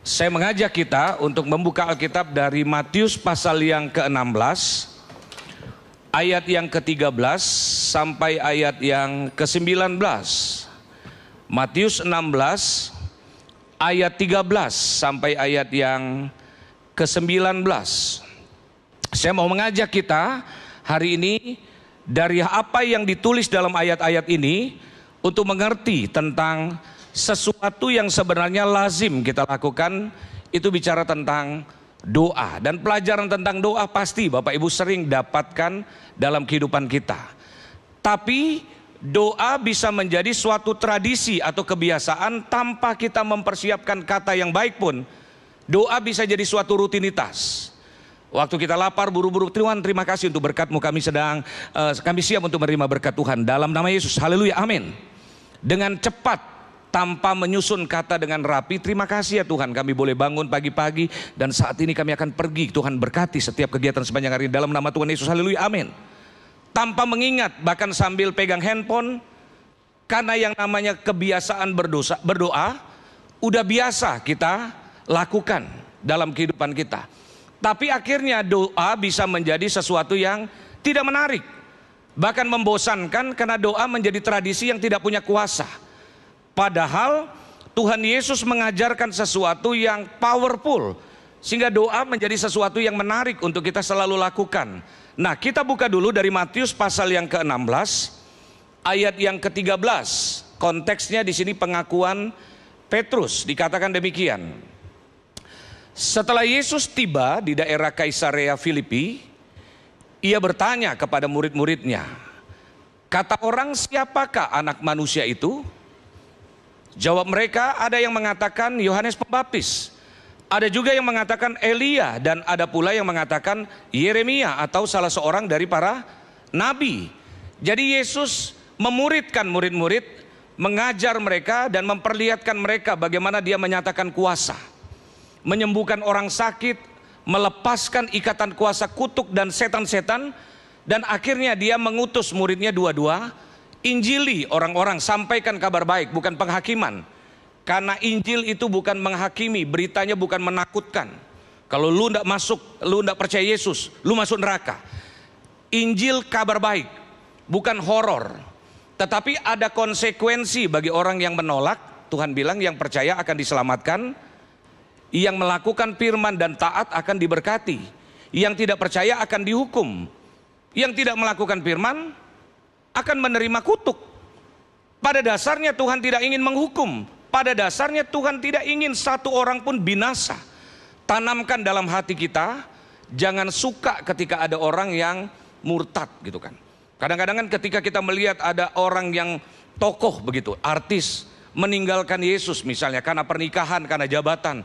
Saya mengajak kita untuk membuka Alkitab dari Matius pasal yang ke-16, ayat yang ke-13 sampai ayat yang ke-19. Matius 16 ayat 13 sampai ayat yang ke-19. Saya mau mengajak kita hari ini dari apa yang ditulis dalam ayat-ayat ini untuk mengerti tentang sesuatu yang sebenarnya lazim kita lakukan. Itu bicara tentang doa, dan pelajaran tentang doa pasti Bapak Ibu sering dapatkan dalam kehidupan kita. Tapi doa bisa menjadi suatu tradisi atau kebiasaan tanpa kita mempersiapkan kata yang baik pun. Doa bisa jadi suatu rutinitas. Waktu kita lapar, buru-buru, Tuhan terima kasih untuk berkat-Mu, kami siap untuk menerima berkat Tuhan dalam nama Yesus. Haleluya, amin. Dengan cepat, tanpa menyusun kata dengan rapi, terima kasih ya Tuhan, kami boleh bangun pagi-pagi dan saat ini kami akan pergi. Tuhan berkati setiap kegiatan sepanjang hari dalam nama Tuhan Yesus. Haleluya, amin. Tanpa mengingat, bahkan sambil pegang handphone, karena yang namanya kebiasaan berdoa udah biasa kita lakukan dalam kehidupan kita. Tapi akhirnya doa bisa menjadi sesuatu yang tidak menarik, bahkan membosankan, karena doa menjadi tradisi yang tidak punya kuasa. Padahal Tuhan Yesus mengajarkan sesuatu yang powerful, sehingga doa menjadi sesuatu yang menarik untuk kita selalu lakukan. Nah, kita buka dulu dari Matius pasal yang ke-16 ayat yang ke-13. Konteksnya di sini pengakuan Petrus, dikatakan demikian. Setelah Yesus tiba di daerah Kaisarea Filipi, ia bertanya kepada murid-muridnya, kata orang, siapakah anak manusia itu? Jawab mereka, ada yang mengatakan Yohanes Pembaptis, ada juga yang mengatakan Elia, dan ada pula yang mengatakan Yeremia atau salah seorang dari para nabi. Jadi Yesus memuridkan murid-murid, mengajar mereka dan memperlihatkan mereka bagaimana dia menyatakan kuasa, menyembuhkan orang sakit, melepaskan ikatan kuasa kutuk dan setan-setan. Dan akhirnya dia mengutus muridnya dua-dua, injili orang-orang, sampaikan kabar baik, bukan penghakiman. Karena Injil itu bukan menghakimi, beritanya bukan menakutkan. Kalau lu tidak masuk, lu tidak percaya Yesus, lu masuk neraka. Injil kabar baik, bukan horor. Tetapi ada konsekuensi bagi orang yang menolak. Tuhan bilang yang percaya akan diselamatkan, yang melakukan firman dan taat akan diberkati, yang tidak percaya akan dihukum, yang tidak melakukan firman akan menerima kutuk. Pada dasarnya Tuhan tidak ingin menghukum, pada dasarnya Tuhan tidak ingin satu orang pun binasa. Tanamkan dalam hati kita, jangan suka ketika ada orang yang murtad gitu kan. Kadang-kadang kan ketika kita melihat ada orang yang tokoh begitu, artis, meninggalkan Yesus misalnya karena pernikahan, karena jabatan,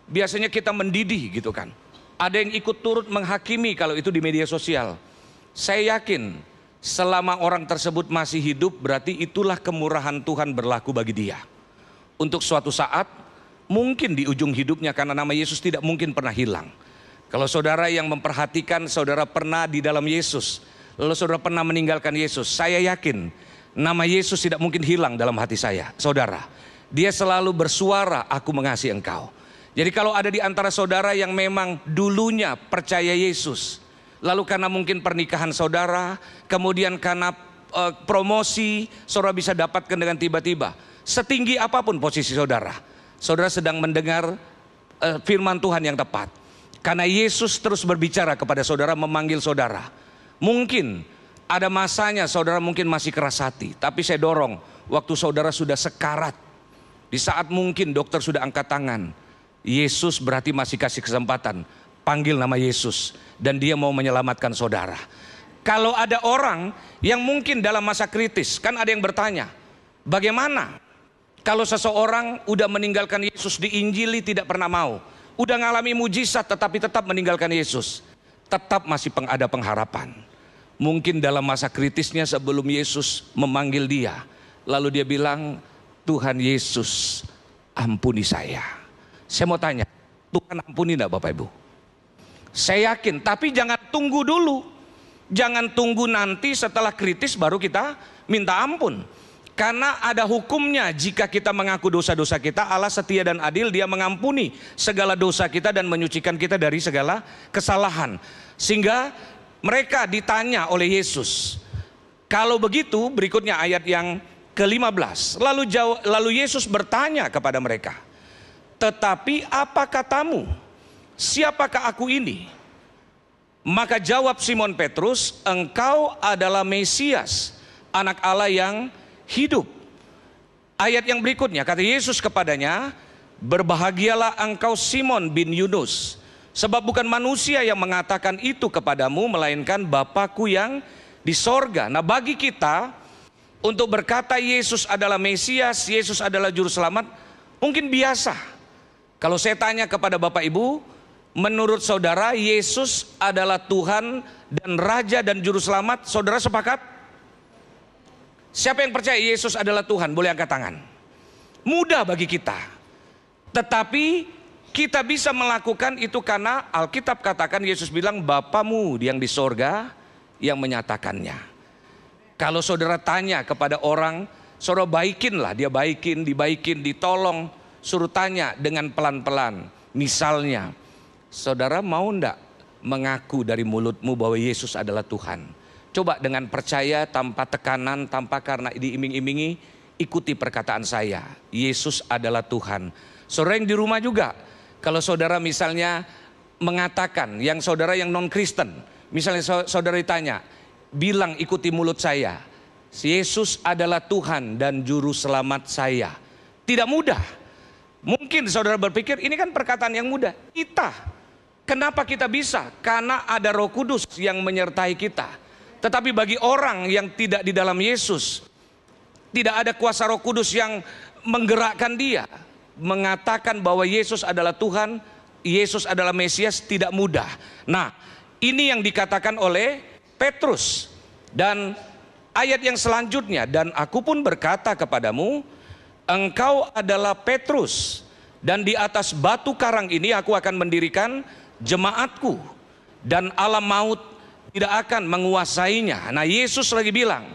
biasanya kita mendidih gitu kan. Ada yang ikut turut menghakimi kalau itu di media sosial. Saya yakin selama orang tersebut masih hidup, berarti itulah kemurahan Tuhan berlaku bagi dia. Untuk suatu saat, mungkin di ujung hidupnya, karena nama Yesus tidak mungkin pernah hilang. Kalau saudara yang memperhatikan, saudara pernah di dalam Yesus, lalu saudara pernah meninggalkan Yesus, saya yakin nama Yesus tidak mungkin hilang dalam hati saya. Saudara, dia selalu bersuara, aku mengasihi engkau. Jadi kalau ada di antara saudara yang memang dulunya percaya Yesus, lalu karena mungkin pernikahan saudara, kemudian karena promosi, saudara bisa dapatkan dengan tiba-tiba. Setinggi apapun posisi saudara, saudara sedang mendengar firman Tuhan yang tepat. Karena Yesus terus berbicara kepada saudara, memanggil saudara. Mungkin ada masanya saudara mungkin masih keras hati, tapi saya dorong, waktu saudara sudah sekarat, di saat mungkin dokter sudah angkat tangan, Yesus berarti masih kasih kesempatan. Panggil nama Yesus dan dia mau menyelamatkan saudara. Kalau ada orang yang mungkin dalam masa kritis, kan ada yang bertanya, bagaimana kalau seseorang udah meninggalkan Yesus, diinjili tidak pernah mau, udah ngalami mujizat tetapi tetap meninggalkan Yesus, tetap masih ada pengharapan. Mungkin dalam masa kritisnya sebelum Yesus memanggil dia, lalu dia bilang, Tuhan Yesus ampuni saya. Saya mau tanya, Tuhan ampuni enggak Bapak Ibu? Saya yakin, tapi jangan tunggu dulu. Jangan tunggu nanti setelah kritis baru kita minta ampun. Karena ada hukumnya jika kita mengaku dosa-dosa kita, Allah setia dan adil, Dia mengampuni segala dosa kita dan menyucikan kita dari segala kesalahan. Sehingga mereka ditanya oleh Yesus. Kalau begitu, berikutnya ayat yang ke-15. Lalu Yesus bertanya kepada mereka, "Tetapi apa katamu? Siapakah aku ini?" Maka jawab Simon Petrus, "Engkau adalah Mesias, Anak Allah yang hidup." Ayat yang berikutnya kata Yesus kepadanya, "Berbahagialah engkau Simon bin Yunus, sebab bukan manusia yang mengatakan itu kepadamu, melainkan Bapa-Ku yang di sorga." Nah, bagi kita untuk berkata Yesus adalah Mesias, Yesus adalah Juru Selamat, mungkin biasa. Kalau saya tanya kepada Bapak Ibu, menurut saudara Yesus adalah Tuhan dan Raja dan Juru Selamat, saudara sepakat? Siapa yang percaya Yesus adalah Tuhan? Boleh angkat tangan. Mudah bagi kita. Tetapi kita bisa melakukan itu karena Alkitab katakan, Yesus bilang, "Bapamu yang di sorga yang menyatakannya." Kalau saudara tanya kepada orang, saudara baikinlah, dia baikin, dibaikin, ditolong, suruh tanya dengan pelan-pelan. Misalnya, saudara mau enggak mengaku dari mulutmu bahwa Yesus adalah Tuhan? Coba dengan percaya, tanpa tekanan, tanpa karena diiming-imingi, ikuti perkataan saya, Yesus adalah Tuhan. Saudara yang di rumah juga, kalau saudara misalnya mengatakan, yang saudara yang non-Kristen, misalnya saudara ditanya, bilang ikuti mulut saya, Yesus adalah Tuhan dan Juru Selamat saya. Tidak mudah. Mungkin saudara berpikir, ini kan perkataan yang mudah. Kenapa kita bisa? Karena ada Roh Kudus yang menyertai kita. Tetapi bagi orang yang tidak di dalam Yesus, tidak ada kuasa Roh Kudus yang menggerakkan dia, mengatakan bahwa Yesus adalah Tuhan, Yesus adalah Mesias, tidak mudah. Nah, ini yang dikatakan oleh Petrus. Dan ayat yang selanjutnya, "Dan aku pun berkata kepadamu, engkau adalah Petrus, dan di atas batu karang ini aku akan mendirikan jemaatku, dan alam maut tidak akan menguasainya." Nah, Yesus lagi bilang,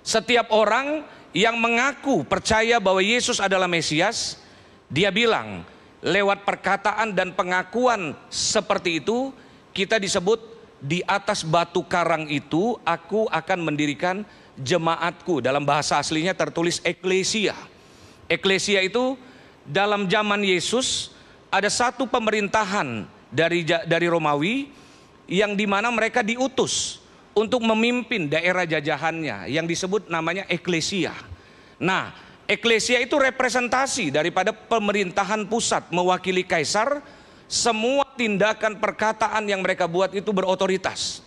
setiap orang yang mengaku percaya bahwa Yesus adalah Mesias, dia bilang lewat perkataan dan pengakuan seperti itu, kita disebut di atas batu karang itu aku akan mendirikan jemaatku. Dalam bahasa aslinya tertulis eklesia. Eklesia itu dalam zaman Yesus ada satu pemerintahan dari Romawi yang dimana mereka diutus untuk memimpin daerah jajahannya, yang disebut namanya eklesia. Nah, eklesia itu representasi daripada pemerintahan pusat, mewakili kaisar. Semua tindakan perkataan yang mereka buat itu berotoritas.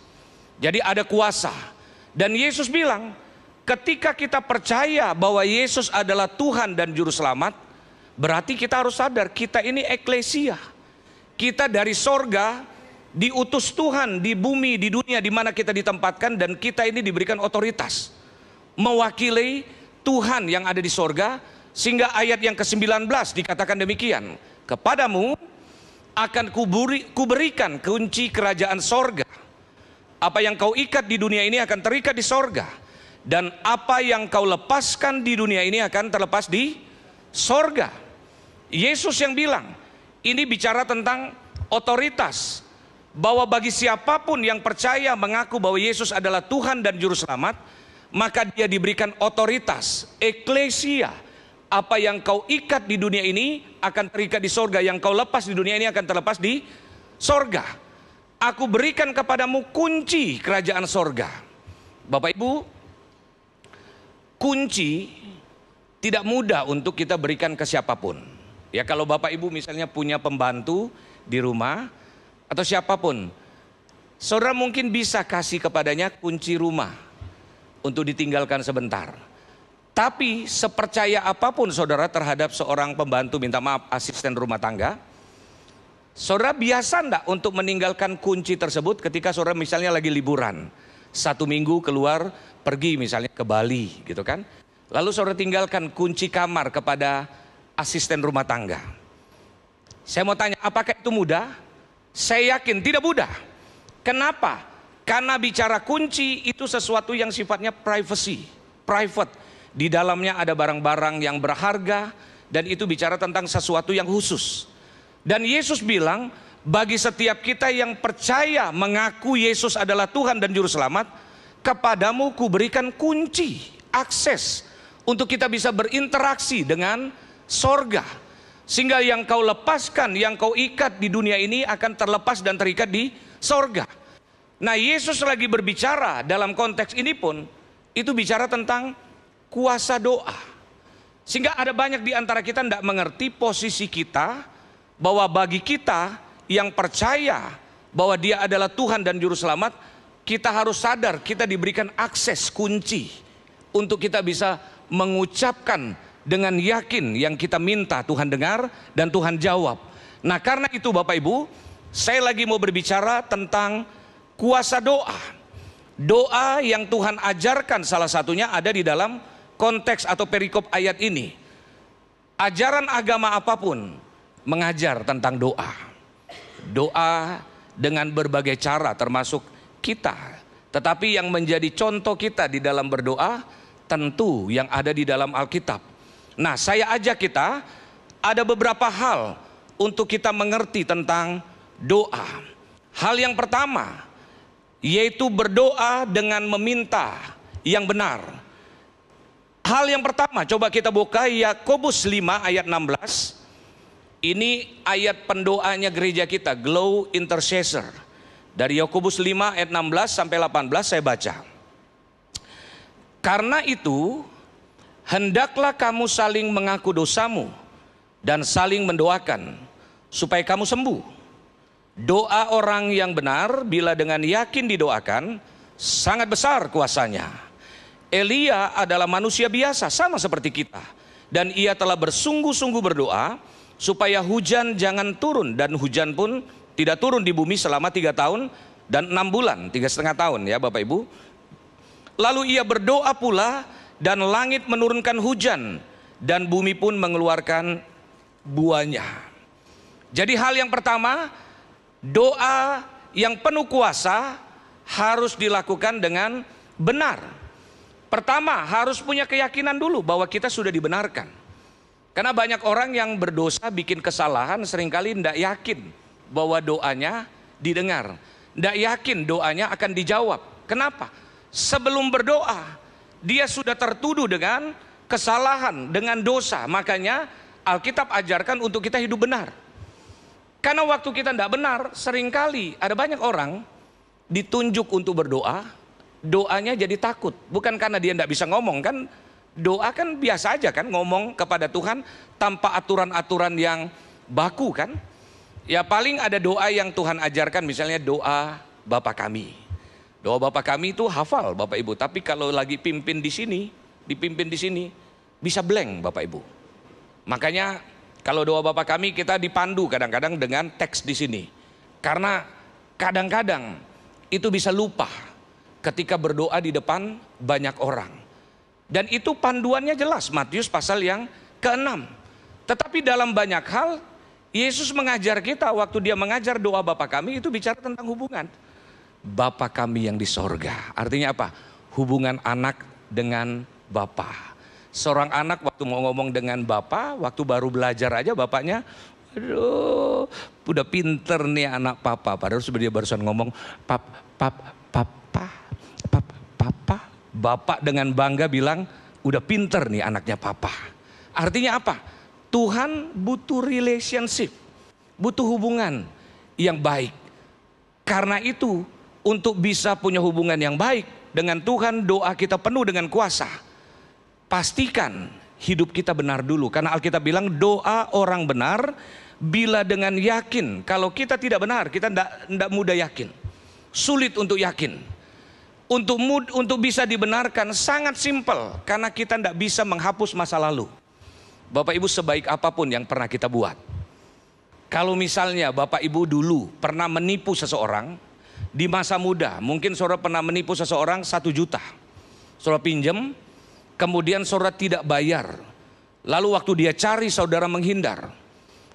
Jadi ada kuasa. Dan Yesus bilang, ketika kita percaya bahwa Yesus adalah Tuhan dan Juru Selamat, berarti kita harus sadar kita ini eklesia. Kita dari sorga diutus Tuhan di bumi, di dunia di mana kita ditempatkan, dan kita ini diberikan otoritas mewakili Tuhan yang ada di sorga. Sehingga ayat yang ke-19 dikatakan demikian, "Kepadamu akan kuberikan kunci kerajaan sorga. Apa yang kau ikat di dunia ini akan terikat di sorga, dan apa yang kau lepaskan di dunia ini akan terlepas di sorga." Yesus yang bilang, ini bicara tentang otoritas, bahwa bagi siapapun yang percaya mengaku bahwa Yesus adalah Tuhan dan Juru Selamat, maka dia diberikan otoritas, eklesia. Apa yang kau ikat di dunia ini akan terikat di sorga, yang kau lepas di dunia ini akan terlepas di sorga. Aku berikan kepadamu kunci kerajaan sorga. Bapak Ibu, kunci tidak mudah untuk kita berikan ke siapapun. Ya, kalau Bapak Ibu misalnya punya pembantu di rumah, atau siapapun, saudara mungkin bisa kasih kepadanya kunci rumah untuk ditinggalkan sebentar. Tapi sepercaya apapun saudara terhadap seorang pembantu, minta maaf, asisten rumah tangga, saudara biasa enggak untuk meninggalkan kunci tersebut ketika saudara misalnya lagi liburan, 1 minggu keluar pergi misalnya ke Bali gitu kan, lalu saudara tinggalkan kunci kamar kepada asisten rumah tangga. Saya mau tanya, apakah itu mudah? Saya yakin tidak mudah. Kenapa? Karena bicara kunci itu sesuatu yang sifatnya privacy, private. Di dalamnya ada barang-barang yang berharga, dan itu bicara tentang sesuatu yang khusus. Dan Yesus bilang, bagi setiap kita yang percaya mengaku Yesus adalah Tuhan dan Juru Selamat, kepadamu kuberikan kunci, akses untuk kita bisa berinteraksi dengan sorga. Sehingga yang kau lepaskan, yang kau ikat di dunia ini akan terlepas dan terikat di sorga. Nah, Yesus lagi berbicara dalam konteks ini pun, itu bicara tentang kuasa doa. Sehingga ada banyak di antara kita tidak mengerti posisi kita, bahwa bagi kita yang percaya bahwa Dia adalah Tuhan dan Juru Selamat, kita harus sadar kita diberikan akses kunci untuk kita bisa mengucapkan dengan yakin yang kita minta Tuhan dengar dan Tuhan jawab. Nah, karena itu Bapak Ibu, saya lagi mau berbicara tentang kuasa doa. Doa yang Tuhan ajarkan salah satunya ada di dalam konteks atau perikop ayat ini. Ajaran agama apapun mengajar tentang doa. Doa dengan berbagai cara termasuk kita. Tetapi yang menjadi contoh kita di dalam berdoa tentu yang ada di dalam Alkitab. Nah, saya ajak kita ada beberapa hal untuk kita mengerti tentang doa. Hal yang pertama yaitu berdoa dengan meminta yang benar. Hal yang pertama, coba kita buka Yakobus 5 ayat 16. Ini ayat pendoanya gereja kita, Glow Intercessor. Dari Yakobus 5 ayat 16 sampai 18 saya baca. Karena itu, hendaklah kamu saling mengaku dosamu dan saling mendoakan supaya kamu sembuh. Doa orang yang benar bila dengan yakin didoakan sangat besar kuasanya. Elia adalah manusia biasa sama seperti kita, dan ia telah bersungguh-sungguh berdoa supaya hujan jangan turun, dan hujan pun tidak turun di bumi selama 3 tahun dan 6 bulan, 3,5 tahun ya Bapak Ibu. Lalu ia berdoa pula dan langit menurunkan hujan dan bumi pun mengeluarkan buahnya. Jadi hal yang pertama, doa yang penuh kuasa harus dilakukan dengan benar. Pertama, harus punya keyakinan dulu bahwa kita sudah dibenarkan. Karena banyak orang yang berdosa bikin kesalahan seringkali tidak yakin bahwa doanya didengar. Tidak yakin doanya akan dijawab. Kenapa? Sebelum berdoa, dia sudah tertuduh dengan kesalahan, dengan dosa. Makanya Alkitab ajarkan untuk kita hidup benar. Karena waktu kita tidak benar, seringkali ada banyak orang ditunjuk untuk berdoa, doanya jadi takut. Bukan karena dia tidak bisa ngomong, kan doa kan biasa aja kan, ngomong kepada Tuhan tanpa aturan-aturan yang baku kan. Ya paling ada doa yang Tuhan ajarkan, misalnya doa Bapa kami. Doa Bapa kami itu hafal Bapak Ibu, tapi kalau lagi pimpin di sini, dipimpin di sini bisa blank Bapak Ibu. Makanya kalau doa Bapa kami kita dipandu kadang-kadang dengan teks di sini. Karena kadang-kadang itu bisa lupa ketika berdoa di depan banyak orang. Dan itu panduannya jelas, Matius pasal yang ke-6. Tetapi dalam banyak hal, Yesus mengajar kita waktu dia mengajar doa Bapa kami itu bicara tentang hubungan. Bapa kami yang di sorga. Artinya apa? Hubungan anak dengan Bapa. Seorang anak waktu mau ngomong dengan Bapa, waktu baru belajar aja bapaknya, aduh, udah pinter nih anak Papa. Padahal sebenarnya barusan ngomong, Papa. Bapak dengan bangga bilang, udah pinter nih anaknya Papa. Artinya apa? Tuhan butuh relationship, butuh hubungan yang baik. Karena itu, untuk bisa punya hubungan yang baik dengan Tuhan, doa kita penuh dengan kuasa. Pastikan hidup kita benar dulu. Karena Alkitab bilang doa orang benar bila dengan yakin. Kalau kita tidak benar, kita tidak mudah yakin. Sulit untuk yakin. Untuk bisa dibenarkan sangat simpel, karena kita tidak bisa menghapus masa lalu. Bapak Ibu, sebaik apapun yang pernah kita buat, kalau misalnya Bapak Ibu dulu pernah menipu seseorang di masa muda, mungkin saudara pernah menipu seseorang 1 juta, saudara pinjam, kemudian saudara tidak bayar, lalu waktu dia cari saudara menghindar,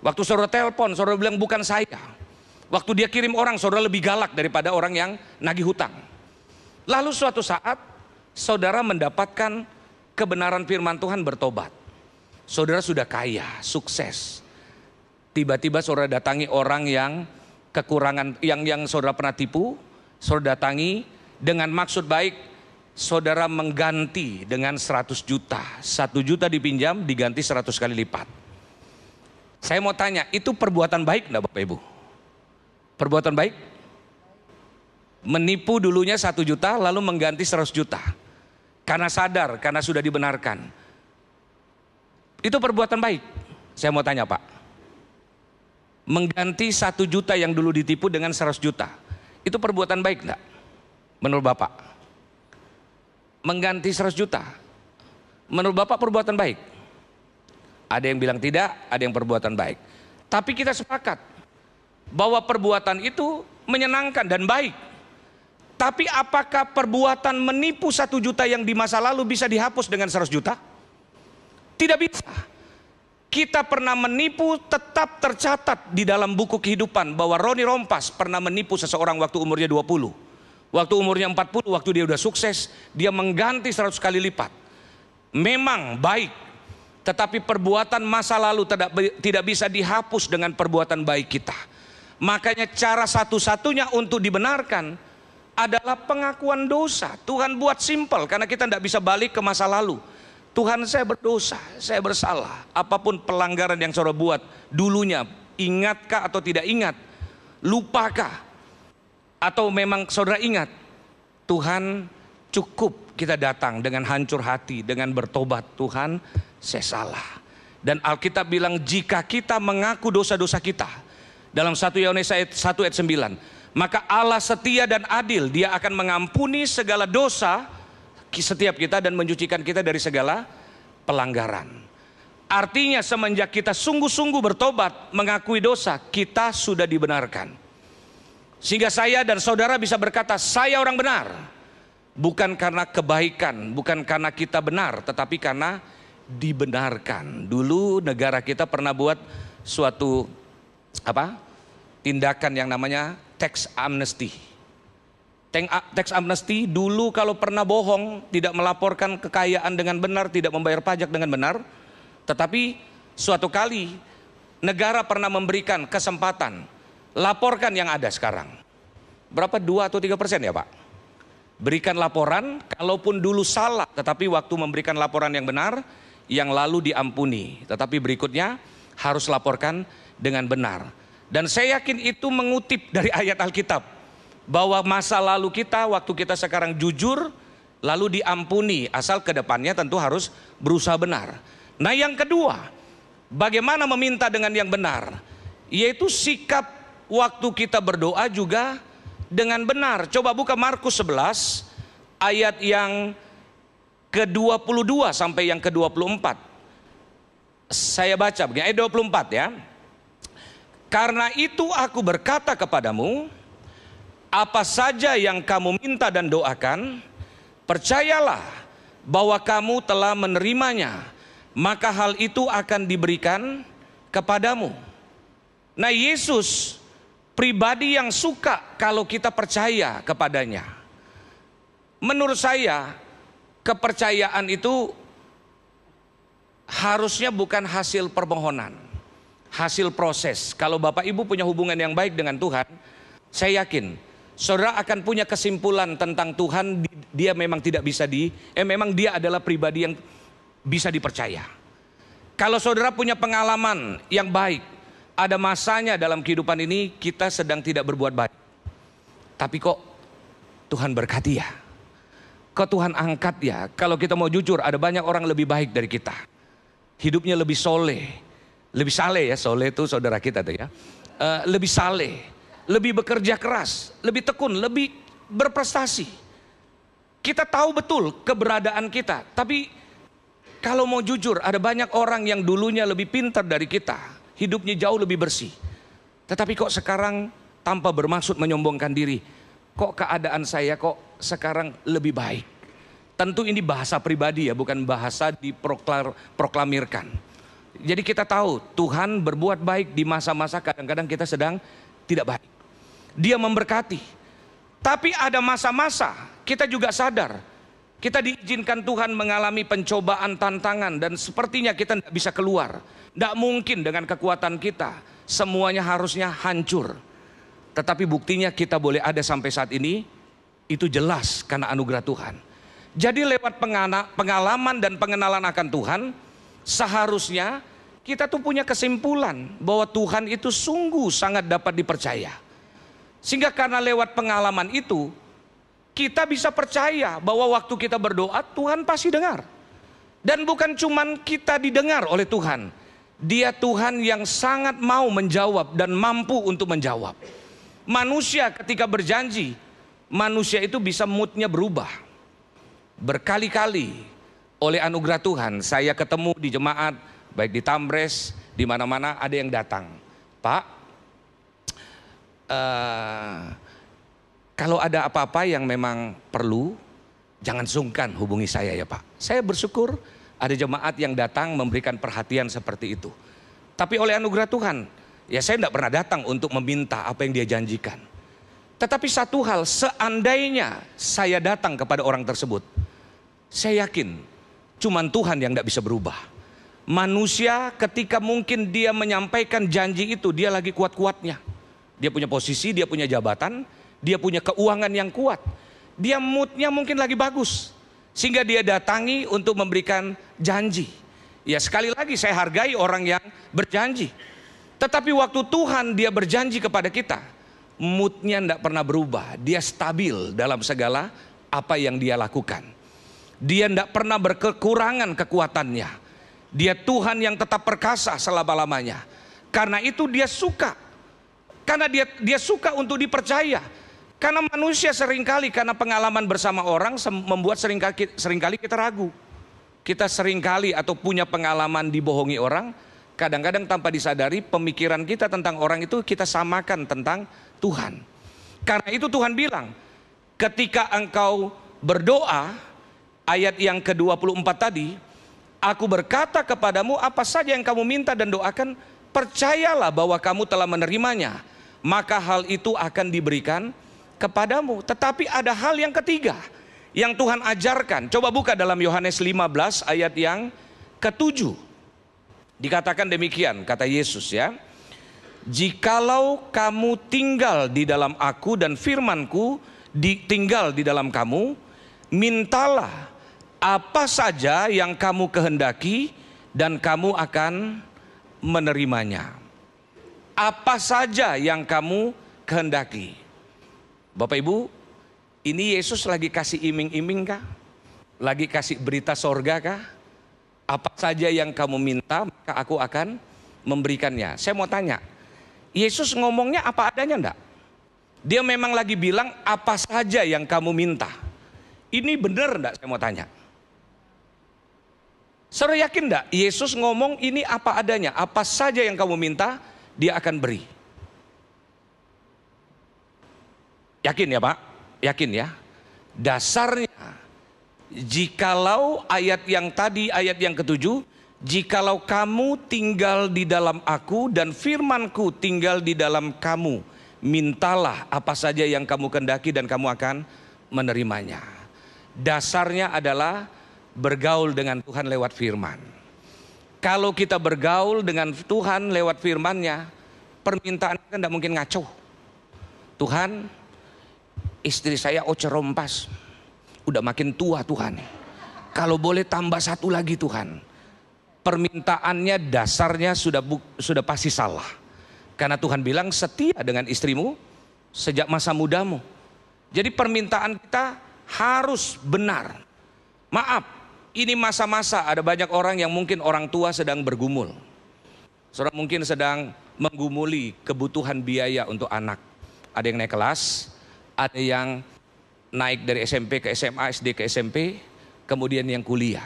waktu saudara telepon saudara bilang bukan saya, waktu dia kirim orang saudara lebih galak daripada orang yang nagih hutang. Lalu suatu saat saudara mendapatkan kebenaran firman Tuhan bertobat. Saudara sudah kaya, sukses. Tiba-tiba saudara datangi orang yang kekurangan, yang saudara pernah tipu. Saudara datangi dengan maksud baik, saudara mengganti dengan 100 juta. 1 juta dipinjam, diganti 100 kali lipat. Saya mau tanya, itu perbuatan baik enggak Bapak Ibu? Perbuatan baik? Menipu dulunya 1 juta lalu mengganti 100 juta. Karena sadar, karena sudah dibenarkan. Itu perbuatan baik. Saya mau tanya Pak. Mengganti 1 juta yang dulu ditipu dengan 100 juta. Itu perbuatan baik enggak? Menurut Bapak? Mengganti 100 juta. Menurut Bapak perbuatan baik? Ada yang bilang tidak, ada yang perbuatan baik. Tapi kita sepakat bahwa perbuatan itu menyenangkan dan baik. Tapi apakah perbuatan menipu 1 juta yang di masa lalu bisa dihapus dengan 100 juta? Tidak bisa. Kita pernah menipu tetap tercatat di dalam buku kehidupan bahwa Roni Rompas pernah menipu seseorang waktu umurnya 20. Waktu umurnya 40, waktu dia udah sukses, dia mengganti 100 kali lipat. Memang baik, tetapi perbuatan masa lalu tidak bisa dihapus dengan perbuatan baik kita. Makanya cara satu-satunya untuk dibenarkan adalah pengakuan dosa. Tuhan buat simpel karena kita tidak bisa balik ke masa lalu. Tuhan, saya berdosa, saya bersalah. Apapun pelanggaran yang saudara buat dulunya, ingatkah atau tidak ingat? Lupakah? Atau memang saudara ingat? Tuhan, cukup kita datang dengan hancur hati, dengan bertobat. Tuhan, saya salah. Dan Alkitab bilang jika kita mengaku dosa-dosa kita, dalam 1 Yohanes 1 ayat 9, maka Allah setia dan adil, Dia akan mengampuni segala dosa setiap kita dan mencucikan kita dari segala pelanggaran. Artinya semenjak kita sungguh-sungguh bertobat, mengakui dosa, kita sudah dibenarkan. Sehingga saya dan saudara bisa berkata, saya orang benar. Bukan karena kebaikan, bukan karena kita benar, tetapi karena dibenarkan. Dulu negara kita pernah buat suatu tindakan yang namanya tax amnesty. Tax amnesty dulu kalau pernah bohong, tidak melaporkan kekayaan dengan benar, tidak membayar pajak dengan benar. Tetapi suatu kali negara pernah memberikan kesempatan, laporkan yang ada sekarang. Berapa? 2 atau 3% ya Pak? Berikan laporan, kalaupun dulu salah, tetapi waktu memberikan laporan yang benar, yang lalu diampuni. Tetapi berikutnya harus laporkan dengan benar. Dan saya yakin itu mengutip dari ayat Alkitab. Bahwa masa lalu kita, waktu kita sekarang jujur, lalu diampuni. Asal ke depannya tentu harus berusaha benar. Nah yang kedua, bagaimana meminta dengan yang benar? Yaitu sikap waktu kita berdoa juga dengan benar. Coba buka Markus 11 ayat yang ke-22 sampai yang ke-24. Saya baca begini, ayat 24 ya. Karena itu aku berkata kepadamu, apa saja yang kamu minta dan doakan, percayalah bahwa kamu telah menerimanya, maka hal itu akan diberikan kepadamu. Nah Yesus pribadi yang suka kalau kita percaya kepadanya. Menurut saya kepercayaan itu harusnya bukan hasil permohonan, hasil proses. Kalau Bapak Ibu punya hubungan yang baik dengan Tuhan, saya yakin saudara akan punya kesimpulan tentang Tuhan. Dia memang tidak bisa memang dia adalah pribadi yang bisa dipercaya. Kalau saudara punya pengalaman yang baik, ada masanya dalam kehidupan ini kita sedang tidak berbuat baik, tapi kok Tuhan berkati ya, kok Tuhan angkat ya. Kalau kita mau jujur, ada banyak orang lebih baik dari kita, hidupnya lebih soleh, lebih saleh ya, soleh itu saudara kita tuh ya, lebih saleh, lebih bekerja keras, lebih tekun, lebih berprestasi. Kita tahu betul keberadaan kita. Tapi kalau mau jujur, ada banyak orang yang dulunya lebih pintar dari kita, hidupnya jauh lebih bersih. Tetapi kok sekarang tanpa bermaksud menyombongkan diri, kok keadaan saya kok sekarang lebih baik. Tentu ini bahasa pribadi ya, bukan bahasa diproklamirkan. Jadi kita tahu Tuhan berbuat baik di masa-masa kadang-kadang kita sedang tidak baik. Dia memberkati. Tapi ada masa-masa kita juga sadar Kita diizinkan Tuhan mengalami pencobaan, tantangan, dan sepertinya kita tidak bisa keluar. Tidak mungkin dengan kekuatan kita, semuanya harusnya hancur. Tetapi buktinya kita boleh ada sampai saat ini, itu jelas karena anugerah Tuhan. Jadi lewat pengalaman dan pengenalan akan Tuhan, seharusnya kita tuh punya kesimpulan bahwa Tuhan itu sungguh sangat dapat dipercaya. Sehingga karena lewat pengalaman itu, kita bisa percaya bahwa waktu kita berdoa Tuhan pasti dengar. Dan bukan cuman kita didengar oleh Tuhan, Dia Tuhan yang sangat mau menjawab dan mampu untuk menjawab. Manusia ketika berjanji, manusia itu bisa moodnya berubah. Berkali-kali oleh anugerah Tuhan saya ketemu di jemaat, baik di Tambres, di mana-mana ada yang datang. Pak, kalau ada apa-apa yang memang perlu, jangan sungkan hubungi saya ya Pak. Saya bersyukur ada jemaat yang datang memberikan perhatian seperti itu. Tapi oleh anugerah Tuhan, ya saya tidak pernah datang untuk meminta apa yang Dia janjikan. Tetapi satu hal, seandainya saya datang kepada orang tersebut, saya yakin cuman Tuhan yang tidak bisa berubah. Manusia ketika mungkin dia menyampaikan janji itu, dia lagi kuat-kuatnya. Dia punya posisi, dia punya jabatan, dia punya keuangan yang kuat. Dia moodnya mungkin lagi bagus. Sehingga dia datangi untuk memberikan janji. Ya sekali lagi saya hargai orang yang berjanji. Tetapi waktu Tuhan Dia berjanji kepada kita, moodnya tidak pernah berubah. Dia stabil dalam segala apa yang Dia lakukan. Dia tidak pernah berkekurangan kekuatannya. Dia Tuhan yang tetap perkasa selama-lamanya. Karena itu Dia suka. Karena dia suka untuk dipercaya. Karena manusia seringkali karena pengalaman bersama orang membuat seringkali kita ragu. Kita seringkali atau punya pengalaman dibohongi orang, kadang-kadang tanpa disadari pemikiran kita tentang orang itu kita samakan tentang Tuhan. Karena itu Tuhan bilang, ketika engkau berdoa, ayat yang ke-24 tadi, aku berkata kepadamu apa saja yang kamu minta dan doakan, percayalah bahwa kamu telah menerimanya, maka hal itu akan diberikan kepadamu. Tetapi ada hal yang ketiga yang Tuhan ajarkan. Coba buka dalam Yohanes 15 ayat yang ke-7. Dikatakan demikian, kata Yesus ya. Jikalau kamu tinggal di dalam aku dan firmanku tinggal di dalam kamu, mintalah apa saja yang kamu kehendaki dan kamu akan menerimanya. Apa saja yang kamu kehendaki. Bapak Ibu, ini Yesus lagi kasih iming-iming kah? Lagi kasih berita sorga kah? Apa saja yang kamu minta maka aku akan memberikannya. Saya mau tanya, Yesus ngomongnya apa adanya enggak? Dia memang lagi bilang apa saja yang kamu minta. Ini benar enggak, saya mau tanya. Saudara yakin enggak Yesus ngomong ini apa adanya? Apa saja yang kamu minta Dia akan beri. Yakin ya Pak? Yakin ya? Dasarnya, jikalau ayat yang tadi, ayat yang ke-7, jikalau kamu tinggal di dalam aku dan firmanku tinggal di dalam kamu, mintalah apa saja yang kamu kehendaki dan kamu akan menerimanya. Dasarnya adalah bergaul dengan Tuhan lewat firman. Kalau kita bergaul dengan Tuhan lewat firman-Nya, permintaan kita tidak mungkin ngaco. Tuhan, istri saya ocerompas, udah makin tua Tuhan. Kalau boleh tambah satu lagi Tuhan. Permintaannya dasarnya sudah pasti salah. Karena Tuhan bilang setia dengan istrimu sejak masa mudamu. Jadi permintaan kita harus benar. Maaf, ini masa-masa ada banyak orang yang mungkin orang tua sedang bergumul. Saudara mungkin sedang menggumuli kebutuhan biaya untuk anak. Ada yang naik kelas, ada yang naik dari SMP ke SMA, SD ke SMP, kemudian yang kuliah.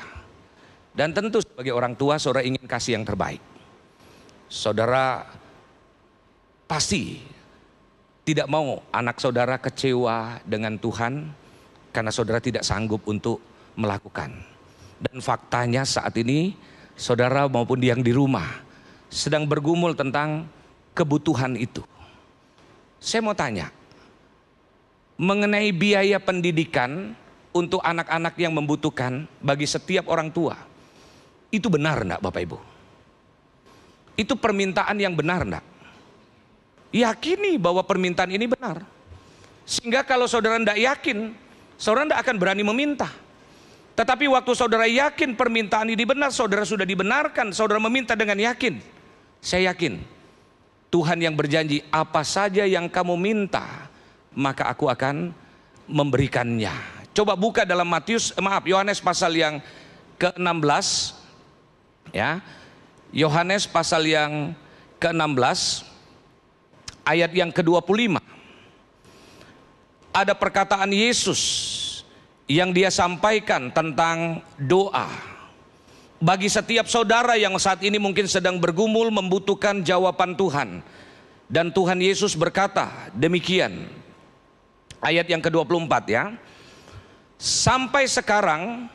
Dan tentu sebagai orang tua saudara ingin kasih yang terbaik. Saudara pasti tidak mau anak saudara kecewa dengan Tuhan karena saudara tidak sanggup untuk melakukan. Dan faktanya saat ini saudara maupun yang di rumah sedang bergumul tentang kebutuhan itu. Saya mau tanya, mengenai biaya pendidikan untuk anak-anak yang membutuhkan bagi setiap orang tua. Itu benar enggak Bapak Ibu? Itu permintaan yang benar enggak? Yakini bahwa permintaan ini benar. Sehingga kalau saudara enggak yakin, saudara enggak akan berani meminta. Tetapi waktu saudara yakin permintaan ini benar, saudara sudah dibenarkan, saudara meminta dengan yakin. Saya yakin Tuhan yang berjanji, apa saja yang kamu minta, maka aku akan memberikannya. Coba buka dalam Yohanes pasal yang ke-16 ya. Yohanes pasal yang ke-16 ayat yang ke-25. Ada perkataan Yesus yang dia sampaikan tentang doa. Bagi setiap saudara yang saat ini mungkin sedang bergumul membutuhkan jawaban Tuhan. Dan Tuhan Yesus berkata demikian. Ayat yang ke-24 ya. Sampai sekarang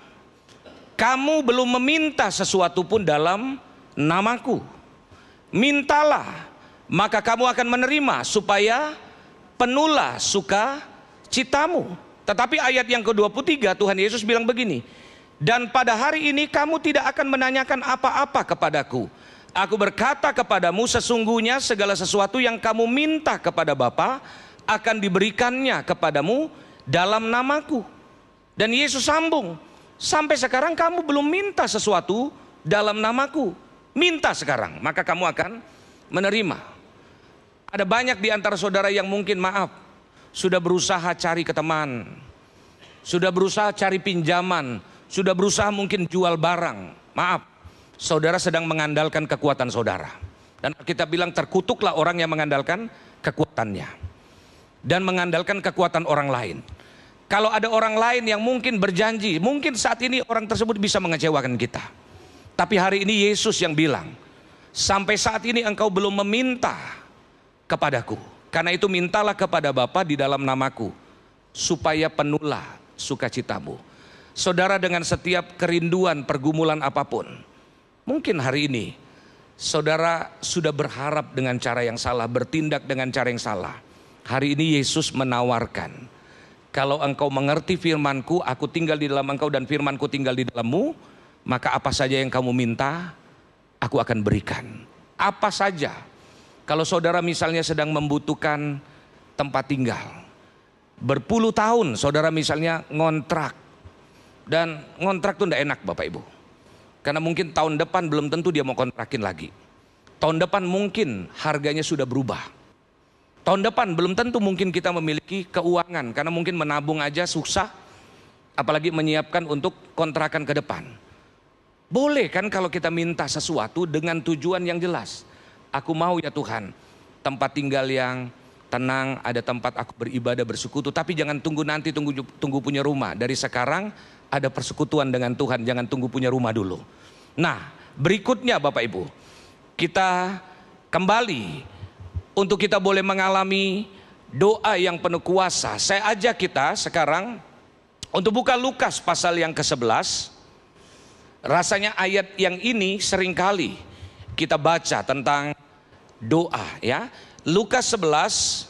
kamu belum meminta sesuatu pun dalam namaku. Mintalah, maka kamu akan menerima, supaya penuhlah sukacitamu. Tetapi ayat yang ke-23 Tuhan Yesus bilang begini, dan pada hari ini kamu tidak akan menanyakan apa-apa kepadaku. Aku berkata kepadamu, sesungguhnya segala sesuatu yang kamu minta kepada Bapa akan diberikannya kepadamu dalam namaku. Dan Yesus sambung, sampai sekarang kamu belum minta sesuatu dalam namaku. Minta sekarang, maka kamu akan menerima. Ada banyak di antara saudara yang mungkin sudah berusaha cari ke teman, sudah berusaha cari pinjaman, sudah berusaha mungkin jual barang. Maaf, saudara sedang mengandalkan kekuatan saudara. Dan kita bilang terkutuklah orang yang mengandalkan kekuatannya dan mengandalkan kekuatan orang lain. Kalau ada orang lain yang mungkin berjanji, mungkin saat ini orang tersebut bisa mengecewakan kita. Tapi hari ini Yesus yang bilang, sampai saat ini engkau belum meminta kepadaku. Karena itu mintalah kepada Bapa di dalam namaku, supaya penuhlah sukacitamu. Saudara, dengan setiap kerinduan pergumulan apapun, mungkin hari ini saudara sudah berharap dengan cara yang salah, bertindak dengan cara yang salah. Hari ini Yesus menawarkan, kalau engkau mengerti firmanku, aku tinggal di dalam engkau dan firmanku tinggal di dalammu, maka apa saja yang kamu minta, aku akan berikan. Apa saja. Kalau saudara misalnya sedang membutuhkan tempat tinggal, berpuluh tahun saudara misalnya ngontrak, dan ngontrak itu tidak enak Bapak Ibu. Karena mungkin tahun depan belum tentu dia mau kontrakin lagi. Tahun depan mungkin harganya sudah berubah. Tahun depan belum tentu mungkin kita memiliki keuangan, karena mungkin menabung aja susah, apalagi menyiapkan untuk kontrakan ke depan. Boleh kan kalau kita minta sesuatu dengan tujuan yang jelas. Aku mau ya Tuhan, tempat tinggal yang tenang, ada tempat aku beribadah, bersekutu. Tapi jangan tunggu nanti, tunggu punya rumah. Dari sekarang ada persekutuan dengan Tuhan, jangan tunggu punya rumah dulu. Nah, berikutnya Bapak Ibu, kita kembali untuk kita boleh mengalami doa yang penuh kuasa. Saya ajak kita sekarang untuk buka Lukas pasal yang ke-11. Rasanya ayat yang ini seringkali kita baca tentang doa ya. Lukas 11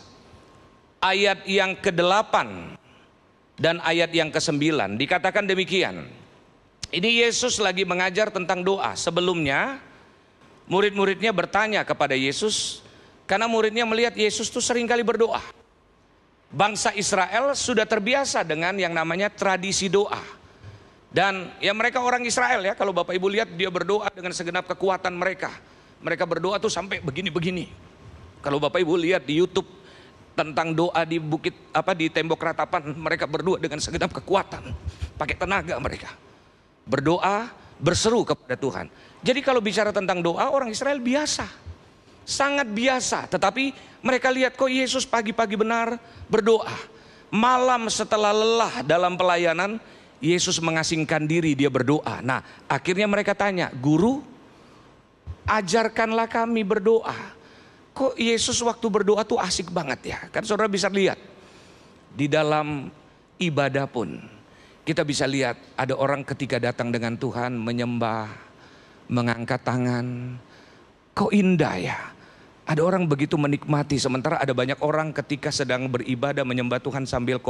ayat yang ke-8 dan ayat yang ke-9 dikatakan demikian. Ini Yesus lagi mengajar tentang doa. Sebelumnya murid-muridnya bertanya kepada Yesus, karena muridnya melihat Yesus tuh seringkali berdoa. Bangsa Israel sudah terbiasa dengan yang namanya tradisi doa. Dan ya mereka orang Israel ya, kalau Bapak Ibu lihat dia berdoa dengan segenap kekuatan mereka. Mereka berdoa tuh sampai begini-begini. Kalau Bapak Ibu lihat di YouTube tentang doa di bukit di tembok ratapan, mereka berdoa dengan segenap kekuatan, pakai tenaga mereka. Berdoa, berseru kepada Tuhan. Jadi kalau bicara tentang doa, orang Israel biasa. Sangat biasa, tetapi mereka lihat kok Yesus pagi-pagi benar berdoa. Malam setelah lelah dalam pelayanan, Yesus mengasingkan diri, dia berdoa. Nah, akhirnya mereka tanya, "Guru, ajarkanlah kami berdoa." Kok Yesus waktu berdoa tuh asik banget ya? Kan saudara bisa lihat di dalam ibadah pun kita bisa lihat ada orang ketika datang dengan Tuhan menyembah, mengangkat tangan. Kok indah ya? Ada orang begitu menikmati, sementara ada banyak orang ketika sedang beribadah menyembah Tuhan sambil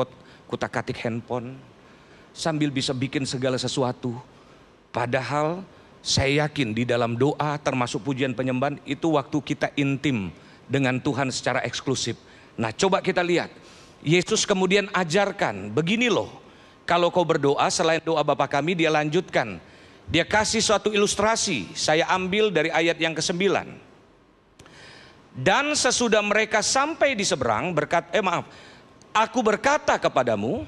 kutak-katik handphone. sambil bisa bikin segala sesuatu. Padahal saya yakin di dalam doa termasuk pujian penyembahan itu waktu kita intim dengan Tuhan secara eksklusif. Nah, coba kita lihat. Yesus kemudian ajarkan, begini loh. Kalau kau berdoa selain doa Bapa kami, dia lanjutkan. Dia kasih suatu ilustrasi. Saya ambil dari ayat yang ke-9. Dan sesudah mereka sampai di seberang, aku berkata kepadamu,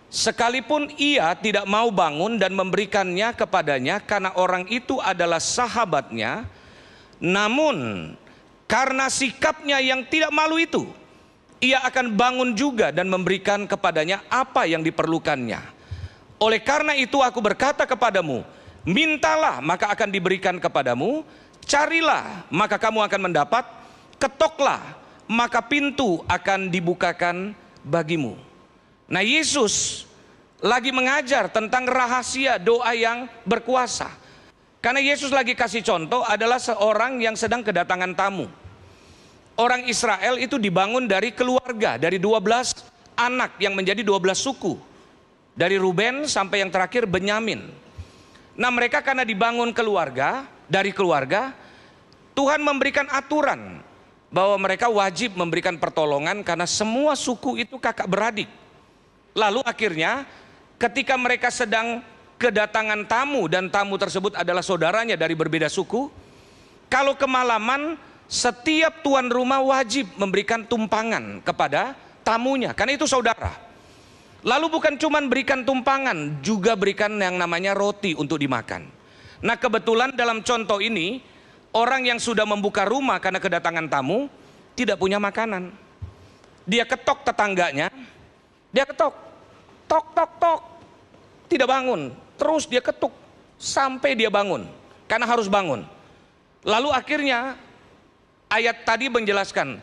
sekalipun ia tidak mau bangun dan memberikannya kepadanya karena orang itu adalah sahabatnya, namun karena sikapnya yang tidak malu itu, ia akan bangun juga dan memberikan kepadanya apa yang diperlukannya. Oleh karena itu aku berkata kepadamu, mintalah maka akan diberikan kepadamu, carilah maka kamu akan mendapat, ketoklah maka pintu akan dibukakan bagimu. Nah, Yesus lagi mengajar tentang rahasia doa yang berkuasa. Karena Yesus lagi kasih contoh adalah seorang yang sedang kedatangan tamu. Orang Israel itu dibangun dari keluarga, dari 12 anak yang menjadi 12 suku. Dari Ruben sampai yang terakhir Benyamin. Nah, mereka karena dibangun keluarga, dari keluarga, Tuhan memberikan aturan bahwa mereka wajib memberikan pertolongan karena semua suku itu kakak beradik. Lalu akhirnya ketika mereka sedang kedatangan tamu dan tamu tersebut adalah saudaranya dari berbeda suku, kalau kemalaman setiap tuan rumah wajib memberikan tumpangan kepada tamunya karena itu saudara. Lalu bukan cuma berikan tumpangan, juga berikan yang namanya roti untuk dimakan. Nah, kebetulan dalam contoh ini orang yang sudah membuka rumah karena kedatangan tamu tidak punya makanan. Dia ketok tetangganya, dia ketok, tok tok tok, tidak bangun. Terus dia ketuk sampai dia bangun, karena harus bangun. Lalu akhirnya ayat tadi menjelaskan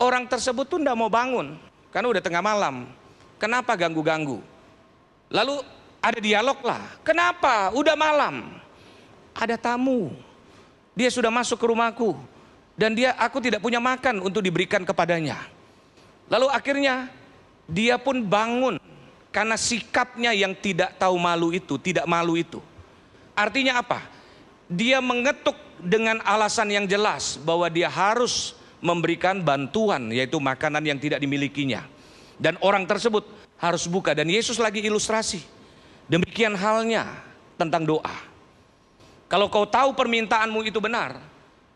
orang tersebut tuh tidak mau bangun karena udah tengah malam. Kenapa ganggu-ganggu? Lalu ada dialog lah. Kenapa? Udah malam. Ada tamu. Dia sudah masuk ke rumahku dan aku tidak punya makan untuk diberikan kepadanya. Lalu akhirnya dia pun bangun karena sikapnya yang tidak tahu malu itu, tidak malu itu. Artinya apa? Dia mengetuk dengan alasan yang jelas bahwa dia harus memberikan bantuan, yaitu makanan yang tidak dimilikinya. Dan orang tersebut harus buka. Dan Yesus lagi ilustrasi. Demikian halnya tentang doa. Kalau kau tahu permintaanmu itu benar,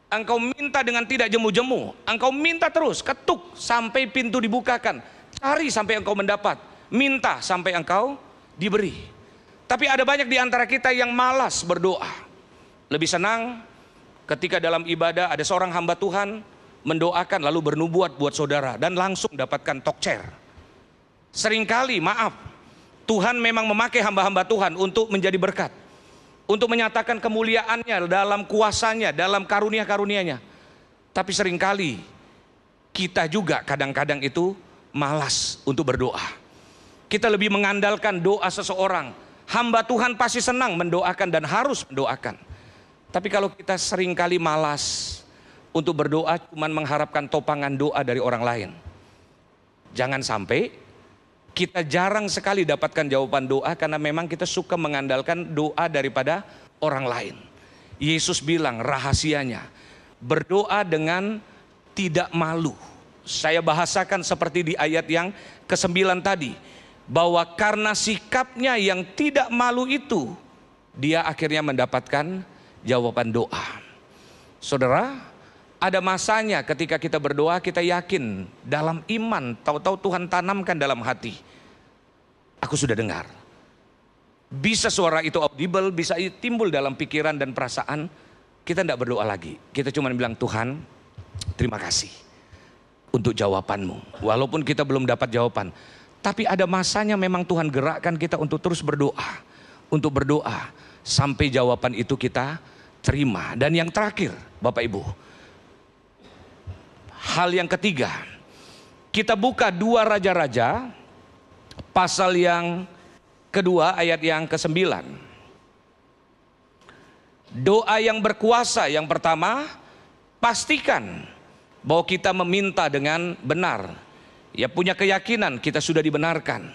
engkau minta dengan tidak jemu-jemu, engkau minta terus, ketuk sampai pintu dibukakan, cari sampai engkau mendapat, minta sampai engkau diberi. Tapi ada banyak di antara kita yang malas berdoa. Lebih senang ketika dalam ibadah ada seorang hamba Tuhan mendoakan lalu bernubuat buat saudara dan langsung dapatkan tokcer. Seringkali Tuhan memang memakai hamba-hamba Tuhan untuk menjadi berkat, untuk menyatakan kemuliaannya dalam kuasanya, dalam karunia-karunianya. Tapi seringkali kita juga kadang-kadang itu malas untuk berdoa. Kita lebih mengandalkan doa seseorang. Hamba Tuhan pasti senang mendoakan dan harus mendoakan. Tapi kalau kita seringkali malas untuk berdoa, cuma mengharapkan topangan doa dari orang lain, jangan sampai kita jarang sekali dapatkan jawaban doa karena memang kita suka mengandalkan doa daripada orang lain. Yesus bilang rahasianya berdoa dengan tidak malu. Saya bahasakan seperti di ayat yang ke-9 tadi, bahwa karena sikapnya yang tidak malu itu, dia akhirnya mendapatkan jawaban doa. Saudara, ada masanya ketika kita berdoa kita yakin dalam iman, tahu-tahu Tuhan tanamkan dalam hati, aku sudah dengar. Bisa suara itu audible, bisa timbul dalam pikiran dan perasaan, kita tidak berdoa lagi. Kita cuma bilang, Tuhan terima kasih untuk jawabanmu. Walaupun kita belum dapat jawaban, tapi ada masanya memang Tuhan gerakkan kita untuk terus berdoa. Untuk berdoa sampai jawaban itu kita terima. Dan yang terakhir Bapak Ibu, hal yang ketiga, kita buka 2 Raja-Raja pasal yang kedua ayat yang ke-9. Doa yang berkuasa yang pertama, pastikan bahwa kita meminta dengan benar. Ya, punya keyakinan kita sudah dibenarkan.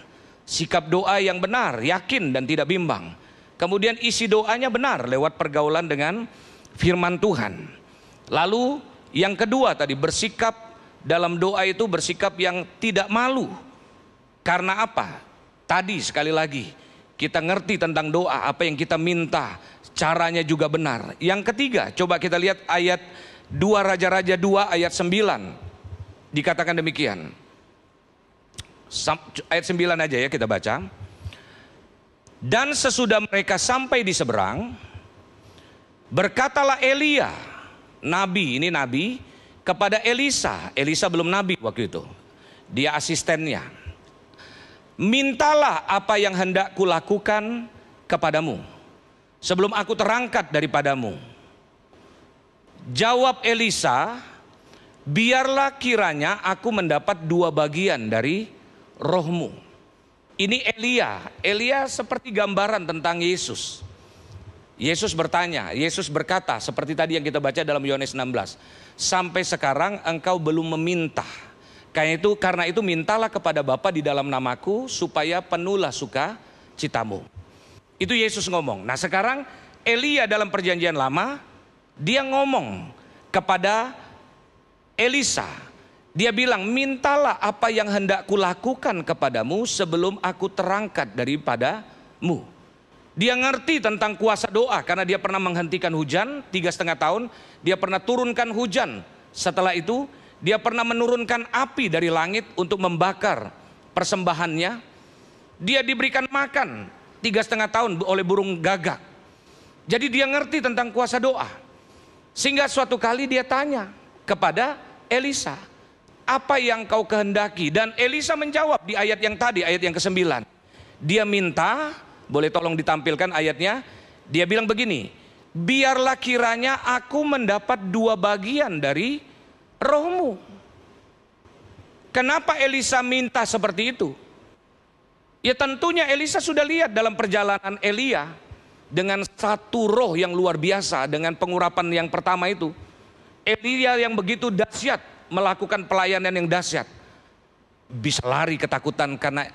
sikap doa yang benar, yakin dan tidak bimbang. Kemudian isi doanya benar lewat pergaulan dengan firman Tuhan. Lalu yang kedua tadi, bersikap dalam doa itu bersikap yang tidak malu. Karena apa? Tadi sekali lagi kita ngerti tentang doa, apa yang kita minta, caranya juga benar. Yang ketiga, coba kita lihat ayat 2 Raja-Raja 2 ayat 9. Dikatakan demikian. Ayat 9 aja ya kita baca. Dan sesudah mereka sampai di seberang, berkatalah Elia, nabi, ini nabi, kepada Elisa. Elisa belum nabi waktu itu, dia asistennya. Mintalah apa yang hendak kulakukan kepadamu sebelum aku terangkat daripadamu. Jawab Elisa, biarlah kiranya aku mendapat 2 bagian dari rohmu. Ini Elia. Elia seperti gambaran tentang Yesus. Yesus bertanya, Yesus berkata seperti tadi yang kita baca dalam Yohanes 16. Sampai sekarang engkau belum meminta. Karena itu mintalah kepada Bapa di dalam namaku supaya penuhlah sukacitamu. Itu Yesus ngomong. Nah sekarang Elia dalam perjanjian lama, dia ngomong kepada Elisa. Dia bilang, mintalah apa yang hendak kulakukan kepadamu sebelum aku terangkat daripadamu. Dia ngerti tentang kuasa doa karena dia pernah menghentikan hujan 3,5 tahun. Dia pernah turunkan hujan. Setelah itu dia pernah menurunkan api dari langit untuk membakar persembahannya. Dia diberikan makan 3,5 tahun oleh burung gagak. Jadi dia ngerti tentang kuasa doa. Sehingga suatu kali dia tanya kepada Elisa, apa yang kau kehendaki? Dan Elisa menjawab di ayat yang tadi, ayat yang ke-9. Dia minta, boleh tolong ditampilkan ayatnya. Dia bilang begini, biarlah kiranya aku mendapat 2 bagian dari rohmu. Kenapa Elisa minta seperti itu? Ya tentunya Elisa sudah lihat dalam perjalanan Elia dengan satu roh yang luar biasa, dengan pengurapan yang pertama itu. Elia yang begitu dahsyat melakukan pelayanan yang dahsyat, bisa lari ketakutan karena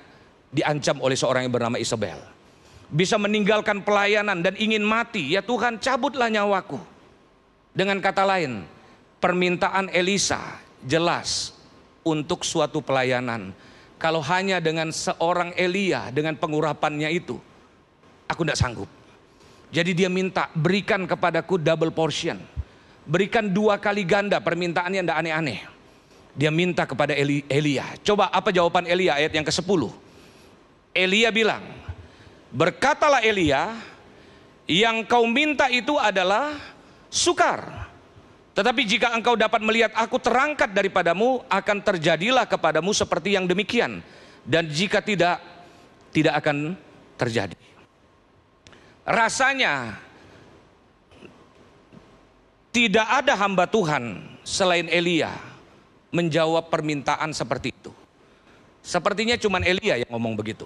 diancam oleh seorang yang bernama Isabel, bisa meninggalkan pelayanan dan ingin mati. Ya Tuhan, cabutlah nyawaku. Dengan kata lain, permintaan Elisa jelas untuk suatu pelayanan. Kalau hanya dengan seorang Elia dengan pengurapannya itu, aku tidak sanggup. Jadi dia minta, berikan kepadaku double portion, berikan 2 kali ganda. Permintaannya tidak aneh-aneh. Dia minta kepada Elia. Coba apa jawaban Elia ayat yang ke-10. Elia bilang, berkatalah Elia, yang kau minta itu adalah sukar. Tetapi jika engkau dapat melihat aku terangkat daripadamu, akan terjadilah kepadamu seperti yang demikian. Dan jika tidak, tidak akan terjadi. Rasanya tidak ada hamba Tuhan selain Elia menjawab permintaan seperti itu. Sepertinya cuma Elia yang ngomong begitu.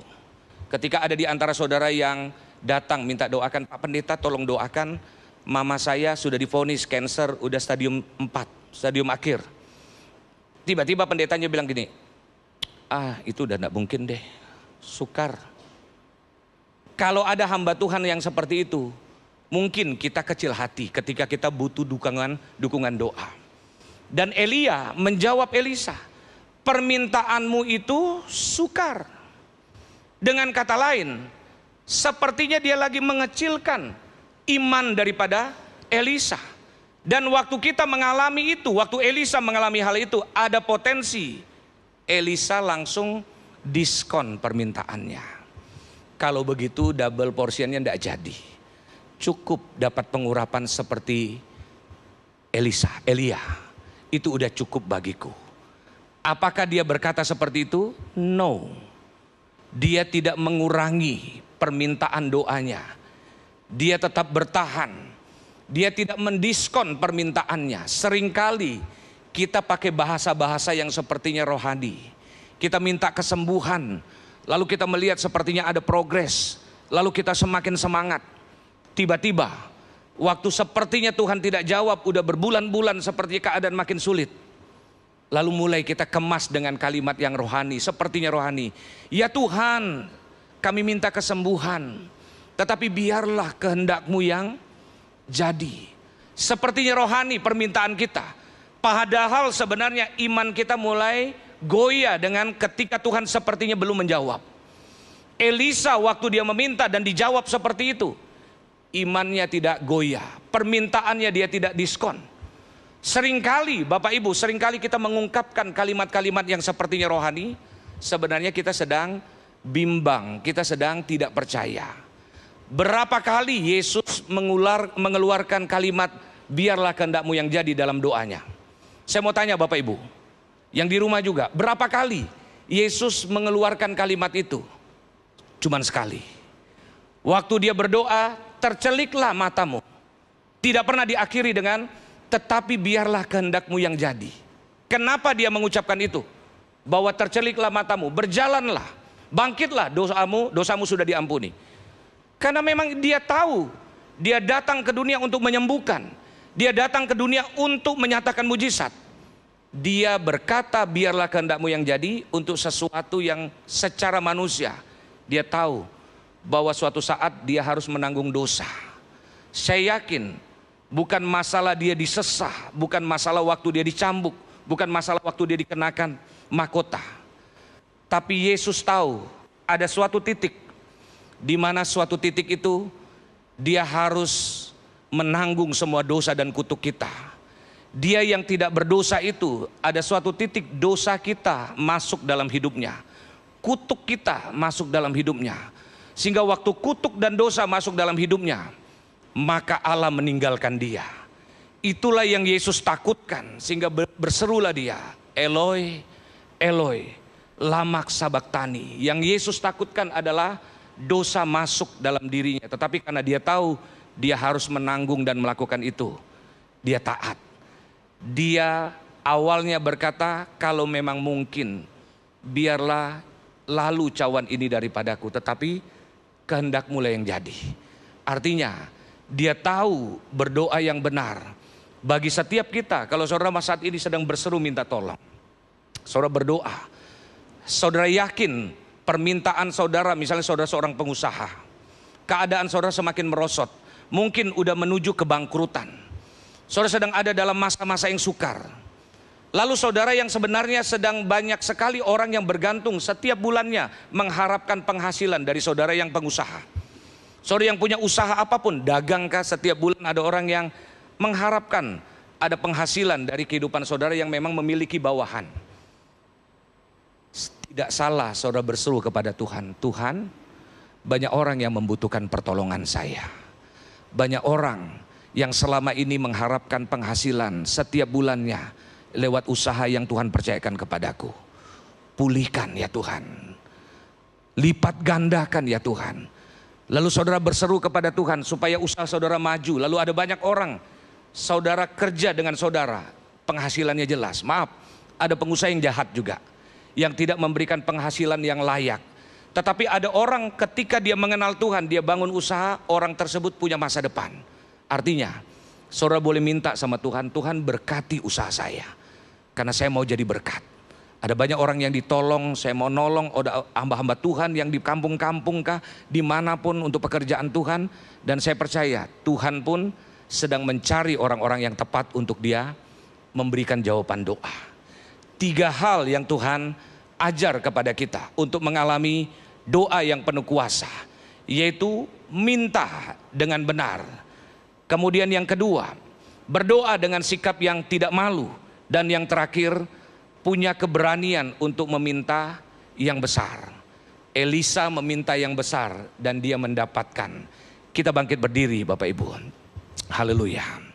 Ketika ada di antara saudara yang datang minta doakan, Pak Pendeta tolong doakan, mama saya sudah divonis kanker, udah stadium 4, stadium akhir. Tiba-tiba pendetanya bilang gini, itu udah gak mungkin deh, sukar. Kalau ada hamba Tuhan yang seperti itu, mungkin kita kecil hati ketika kita butuh dukungan doa. Dan Elia menjawab Elisa, permintaanmu itu sukar. Dengan kata lain, sepertinya dia lagi mengecilkan iman daripada Elisa. Dan waktu kita mengalami itu, waktu Elisa mengalami hal itu, ada potensi Elisa langsung diskon permintaannya. Kalau begitu double portionnya tidak jadi. Cukup dapat pengurapan seperti Elia. Itu udah cukup bagiku. Apakah dia berkata seperti itu? No. Dia tidak mengurangi permintaan doanya. Dia tetap bertahan. Dia tidak mendiskon permintaannya. Seringkali kita pakai bahasa-bahasa yang sepertinya rohani. Kita minta kesembuhan, lalu kita melihat sepertinya ada progres, lalu kita semakin semangat. Tiba-tiba waktu sepertinya Tuhan tidak jawab, udah berbulan-bulan seperti keadaan makin sulit. Lalu mulai kita kemas dengan kalimat yang rohani, sepertinya rohani. Ya Tuhan, kami minta kesembuhan, tetapi biarlah kehendak-Mu yang jadi. Sepertinya rohani permintaan kita. Padahal sebenarnya iman kita mulai goyah dengan ketika Tuhan sepertinya belum menjawab. Elisa waktu dia meminta dan dijawab seperti itu, imannya tidak goyah, permintaannya dia tidak diskon. Seringkali Bapak Ibu, seringkali kita mengungkapkan kalimat-kalimat yang sepertinya rohani, sebenarnya kita sedang bimbang, kita sedang tidak percaya. Berapa kali Yesus mengeluarkan kalimat biarlah kehendak-Mu yang jadi dalam doanya? Saya mau tanya Bapak Ibu, yang di rumah juga, berapa kali Yesus mengeluarkan kalimat itu? Cuman sekali. Waktu dia berdoa, terceliklah matamu. Tidak pernah diakhiri dengan tetapi biarlah kehendak-Mu yang jadi. Kenapa dia mengucapkan itu? Bahwa terceliklah matamu, berjalanlah, bangkitlah, dosamu sudah diampuni. Karena memang dia tahu, dia datang ke dunia untuk menyembuhkan. Dia datang ke dunia untuk menyatakan mujizat. Dia berkata biarlah kehendak-Mu yang jadi untuk sesuatu yang secara manusia. Dia tahu bahwa suatu saat dia harus menanggung dosa. Saya yakin bukan masalah dia disesah, bukan masalah waktu dia dicambuk, bukan masalah waktu dia dikenakan mahkota. Tapi Yesus tahu ada suatu titik di mana suatu titik itu dia harus menanggung semua dosa dan kutuk kita. Dia yang tidak berdosa itu ada suatu titik dosa kita masuk dalam hidupnya, kutuk kita masuk dalam hidupnya. Sehingga waktu kutuk dan dosa masuk dalam hidupnya, maka Allah meninggalkan dia. Itulah yang Yesus takutkan. Sehingga berserulah dia, Eloi, Eloi, lama sabachthani. Yang Yesus takutkan adalah dosa masuk dalam dirinya. Tetapi karena dia tahu dia harus menanggung dan melakukan itu, dia taat. Dia awalnya berkata, kalau memang mungkin, biarlah lalu cawan ini daripadaku, tetapi kehendak-Mu lah yang jadi. Artinya dia tahu berdoa yang benar. Bagi setiap kita, kalau saudara saat ini sedang berseru minta tolong, saudara berdoa, saudara yakin permintaan saudara, misalnya saudara seorang pengusaha, keadaan saudara semakin merosot, mungkin udah menuju kebangkrutan, saudara sedang ada dalam masa-masa yang sukar. Lalu saudara yang sebenarnya sedang banyak sekali orang yang bergantung setiap bulannya mengharapkan penghasilan dari saudara yang pengusaha. Saudara yang punya usaha apapun, dagangkah, setiap bulan ada orang yang mengharapkan ada penghasilan dari kehidupan saudara yang memang memiliki bawahan. Tidak salah saudara berseru kepada Tuhan, Tuhan, banyak orang yang membutuhkan pertolongan saya. Banyak orang yang selama ini mengharapkan penghasilan setiap bulannya lewat usaha yang Tuhan percayakan kepadaku. Pulihkan ya Tuhan, lipat gandakan ya Tuhan. Lalu saudara berseru kepada Tuhan supaya usaha saudara maju. Lalu ada banyak orang, saudara kerja dengan saudara, penghasilannya jelas. Maaf, ada pengusaha yang jahat juga, yang tidak memberikan penghasilan yang layak. Tetapi ada orang ketika dia mengenal Tuhan, dia bangun usaha, orang tersebut punya masa depan. Artinya, saudara boleh minta sama Tuhan, Tuhan berkati usaha saya, karena saya mau jadi berkat. Ada banyak orang yang ditolong, saya mau nolong, ada hamba-hamba Tuhan yang di kampung-kampung kah, dimanapun untuk pekerjaan Tuhan. Dan saya percaya Tuhan pun sedang mencari orang-orang yang tepat untuk dia memberikan jawaban doa. 3 hal yang Tuhan ajar kepada kita untuk mengalami doa yang penuh kuasa, yaitu minta dengan benar. Kemudian yang kedua, berdoa dengan sikap yang tidak malu. Dan yang terakhir, punya keberanian untuk meminta yang besar. Elisa meminta yang besar dan dia mendapatkan. Kita bangkit berdiri Bapak Ibu. Haleluya.